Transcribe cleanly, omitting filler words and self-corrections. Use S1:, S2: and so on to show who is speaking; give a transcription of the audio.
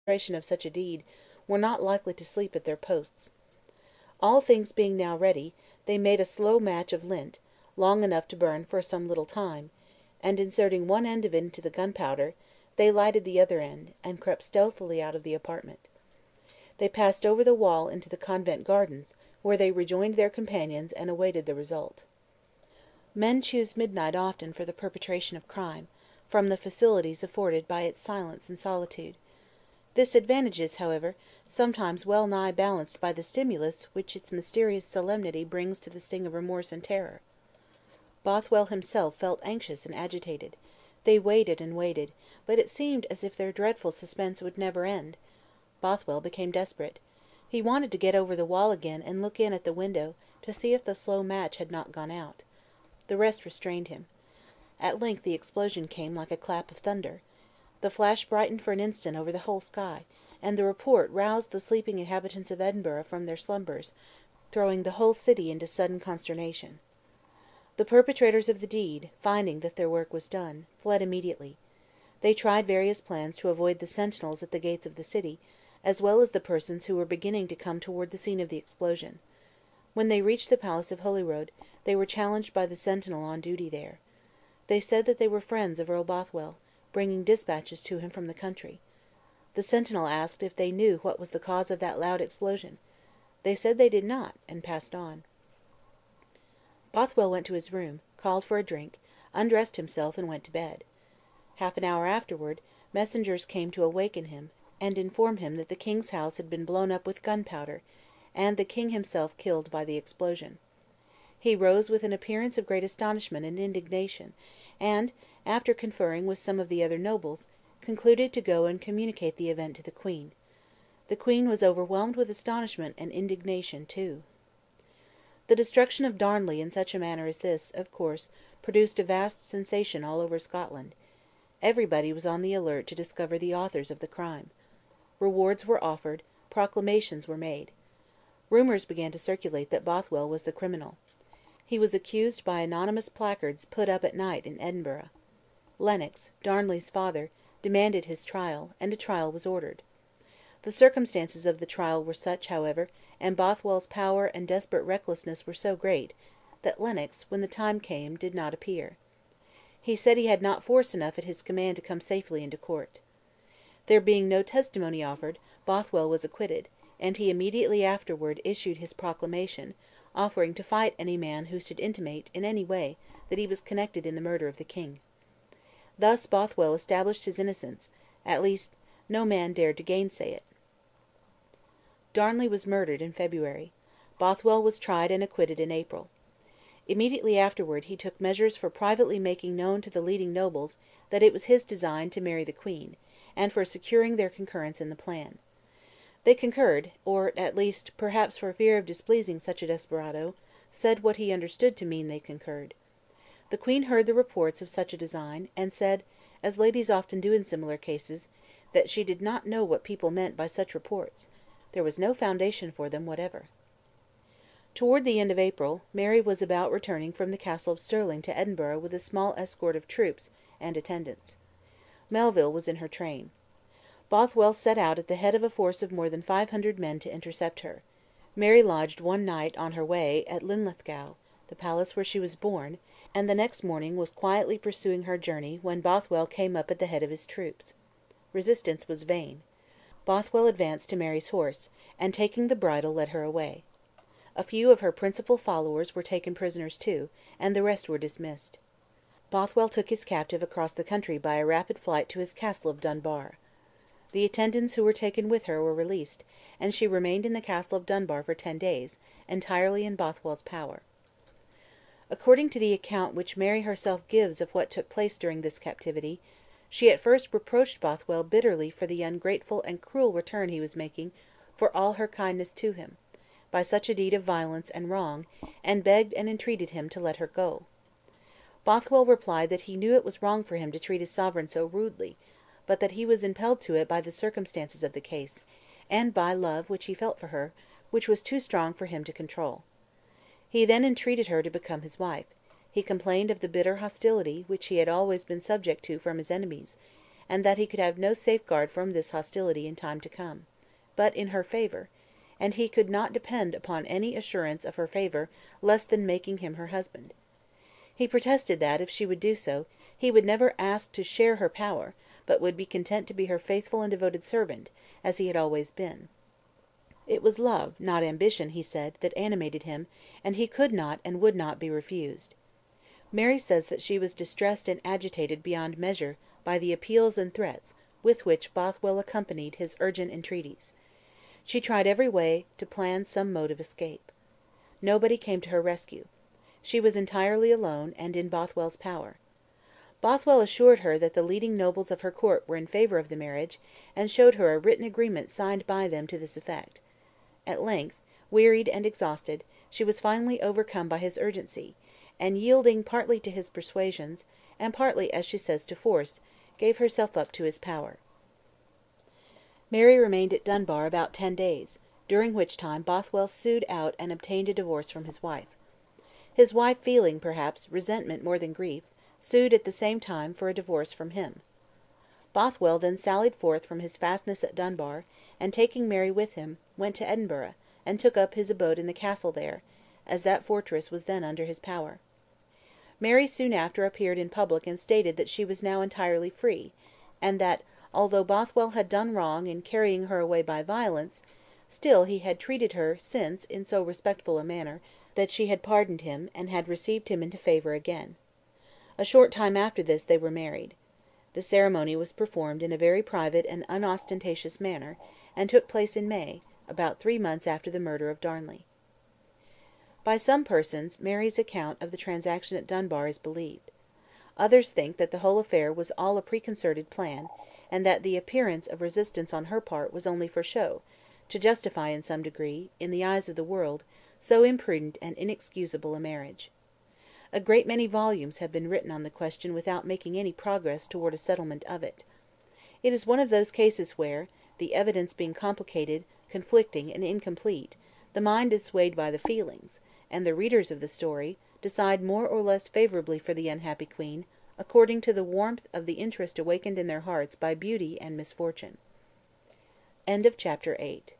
S1: of such a deed, were not likely to sleep at their posts. All things being now ready, they made a slow match of lint, long enough to burn for some little time, and inserting one end of it into the gunpowder, they lighted the other end, and crept stealthily out of the apartment. They passed over the wall into the convent gardens, where they rejoined their companions and awaited the result. Men choose midnight often for the perpetration of crime, from the facilities afforded by its silence and solitude. This advantage is, however, sometimes well nigh balanced by the stimulus which its mysterious solemnity brings to the sting of remorse and terror. Bothwell himself felt anxious and agitated. They waited and waited, but it seemed as if their dreadful suspense would never end. Bothwell became desperate. He wanted to get over the wall again and look in at the window, to see if the slow match had not gone out. The rest restrained him. At length the explosion came like a clap of thunder. The flash brightened for an instant over the whole sky, and the report roused the sleeping inhabitants of Edinburgh from their slumbers, throwing the whole city into sudden consternation. The perpetrators of the deed, finding that their work was done, fled immediately. They tried various plans to avoid the sentinels at the gates of the city, as well as the persons who were beginning to come toward the scene of the explosion. When they reached the palace of Holyrood, they were challenged by the sentinel on duty there. They said that they were friends of Earl Bothwell, bringing dispatches to him from the country. The sentinel asked if they knew what was the cause of that loud explosion. They said they did not, and passed on. Bothwell went to his room, called for a drink, undressed himself, and went to bed. Half an hour afterward, messengers came to awaken him, and inform him that the king's house had been blown up with gunpowder, and the king himself killed by the explosion. He rose with an appearance of great astonishment and indignation, and, after conferring with some of the other nobles, concluded to go and communicate the event to the queen. The queen was overwhelmed with astonishment and indignation too. The destruction of Darnley in such a manner as this, of course, produced a vast sensation all over Scotland. Everybody was on the alert to discover the authors of the crime. Rewards were offered, proclamations were made. Rumours began to circulate that Bothwell was the criminal. He was accused by anonymous placards put up at night in Edinburgh. Lennox, Darnley's father, demanded his trial, and a trial was ordered. The circumstances of the trial were such, however, and Bothwell's power and desperate recklessness were so great, that Lennox, when the time came, did not appear. He said he had not force enough at his command to come safely into court. There being no testimony offered, Bothwell was acquitted, and he immediately afterward issued his proclamation, offering to fight any man who should intimate, in any way, that he was connected in the murder of the king. Thus Bothwell established his innocence; at least, no man dared to gainsay it. Darnley was murdered in February. Bothwell was tried and acquitted in April. Immediately afterward he took measures for privately making known to the leading nobles that it was his design to marry the queen, and for securing their concurrence in the plan. They concurred, or, at least, perhaps for fear of displeasing such a desperado, said what he understood to mean they concurred. The queen heard the reports of such a design, and said, as ladies often do in similar cases, that she did not know what people meant by such reports; there was no foundation for them whatever. Toward the end of April, Mary was about returning from the castle of Stirling to Edinburgh with a small escort of troops and attendants. Melville was in her train. Bothwell set out at the head of a force of more than 500 men to intercept her. Mary lodged one night on her way at Linlithgow, the palace where she was born, and the next morning was quietly pursuing her journey when Bothwell came up at the head of his troops. Resistance was vain. Bothwell advanced to Mary's horse, and taking the bridle led her away. A few of her principal followers were taken prisoners too, and the rest were dismissed. Bothwell took his captive across the country by a rapid flight to his castle of Dunbar. The attendants who were taken with her were released, and she remained in the castle of Dunbar for 10 days, entirely in Bothwell's power. According to the account which Mary herself gives of what took place during this captivity, she at first reproached Bothwell bitterly for the ungrateful and cruel return he was making for all her kindness to him, by such a deed of violence and wrong, and begged and entreated him to let her go. Bothwell replied that he knew it was wrong for him to treat his sovereign so rudely, but that he was impelled to it by the circumstances of the case, and by love which he felt for her, which was too strong for him to control. He then entreated her to become his wife. He complained of the bitter hostility which he had always been subject to from his enemies, and that he could have no safeguard from this hostility in time to come, but in her favour, and he could not depend upon any assurance of her favour less than making him her husband. He protested that, if she would do so, he would never ask to share her power, but would be content to be her faithful and devoted servant, as he had always been. It was love, not ambition, he said, that animated him, and he could not and would not be refused. Mary says that she was distressed and agitated beyond measure by the appeals and threats with which Bothwell accompanied his urgent entreaties. She tried every way to plan some mode of escape. Nobody came to her rescue. She was entirely alone, and in Bothwell's power. Bothwell assured her that the leading nobles of her court were in favour of the marriage, and showed her a written agreement signed by them to this effect. At length, wearied and exhausted, she was finally overcome by his urgency, and yielding partly to his persuasions, and partly, as she says, to force, gave herself up to his power. Mary remained at Dunbar about 10 days, during which time Bothwell sued out and obtained a divorce from his wife. His wife, feeling, perhaps, resentment more than grief, sued at the same time for a divorce from him. Bothwell then sallied forth from his fastness at Dunbar, and taking Mary with him, went to Edinburgh, and took up his abode in the castle there, as that fortress was then under his power. Mary soon after appeared in public and stated that she was now entirely free, and that, although Bothwell had done wrong in carrying her away by violence, still he had treated her since in so respectful a manner that she had pardoned him and had received him into favour again. A short time after this they were married. The ceremony was performed in a very private and unostentatious manner, and took place in May, about 3 months after the murder of Darnley. By some persons Mary's account of the transaction at Dunbar is believed. Others think that the whole affair was all a preconcerted plan, and that the appearance of resistance on her part was only for show, to justify in some degree, in the eyes of the world, so imprudent and inexcusable a marriage. A great many volumes have been written on the question without making any progress toward a settlement of it. It is one of those cases where, the evidence being complicated, conflicting, and incomplete, the mind is swayed by the feelings, and the readers of the story decide more or less favourably for the unhappy queen, according to the warmth of the interest awakened in their hearts by beauty and misfortune. Chapter 8